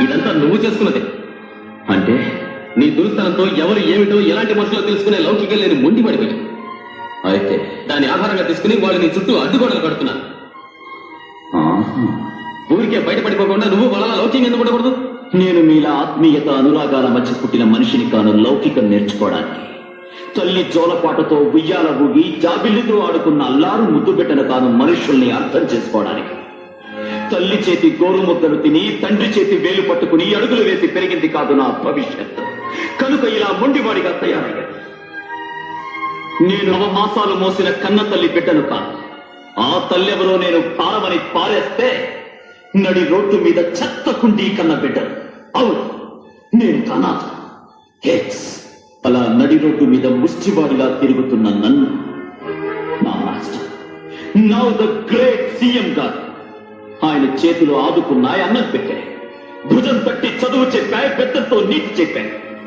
ఇదంతా నువ్వు చేసుకున్నదే. అంటే నీ దురుస్తనంతో ఎవరు ఏమిటో ఎలాంటి మనుషులో తెలుసుకునే లౌకికం లేని మొండి పడిపోయి అయితే దాని ఆధారంగా తీసుకుని వాళ్ళు నీ చుట్టూ అడ్డుగోడలు కడుతున్నారు. ఊరికే బయటపడిపోకుండా నువ్వు వాళ్ళ లౌకికం ఎందుకు ఉండకూడదు? నేను మీలా ఆత్మీయత అనురాగాల మధ్య పుట్టిన మనిషిని కాను లౌకికం నేర్చుకోవడానికి. తల్లి జోలపాటతో ఉయ్యాల ఊగి జాబిల్లితో ఆడుకున్న అల్లారు ముద్దు పెట్టన కాను మనుషుల్ని అర్థం చేసుకోవడానికి. తల్లి చేతి గోరు ముద్దలు తిని తండ్రి చేతి వేలు పట్టుకుని అడుగులు వేసి పెరిగింది కాదు నా భవిష్యత్తు. కనుక ఇలా మొండివాడిగా తయారయ్యాను. నేను 9 మాసాలు మోసిన కన్న తల్లి బిడ్డను కాదు. ఆ తల్లెవరో నేను పారమని పారేస్తే నడి రోడ్డు మీద చెత్త కుండీ కన్న బిడ్డను. అవును, నేను కన్నా. అలా నడి రోడ్డు మీద ముష్టివాడిగా తిరుగుతున్న నన్ను నా master, now the great CM గారు ఆయన చేతిలో ఆదుకున్నాయి, అన్నం పెట్టాయి, భుజం తట్టి చదువు చెప్పాయి, పెద్దతో నీతి చెప్పాయి.